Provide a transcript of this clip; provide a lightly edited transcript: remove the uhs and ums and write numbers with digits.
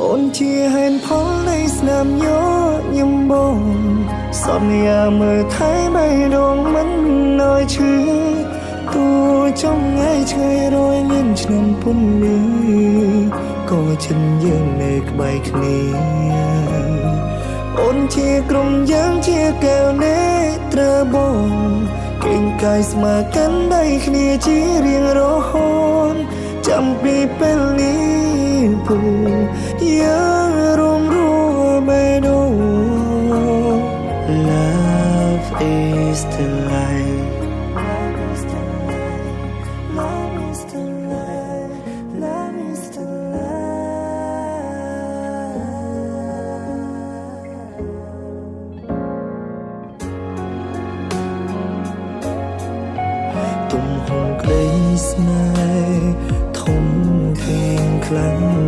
អូនជាហេតុផលនៃស្នាមញញឹមបងសន្យាមើលថែបេះដូងមិនឲ្យឈឺទោះចំងាយឆ្ងាយរយលានឆ្នាំពុំនេះក៏ចិនយើងនៅក្បែរគ្នាអូនជាក្រុមយើងជាកែវនេត្របងកេងកាយស្មើកាន់ដៃគ្នាជារៀងរហូតចាំពីពេលនេះពូយើងរួមបេះដូង Love is the light Love is the light Love is the light Love is the light ទំហំក្តីស្នេហ៍ធំធេងខ្លាំង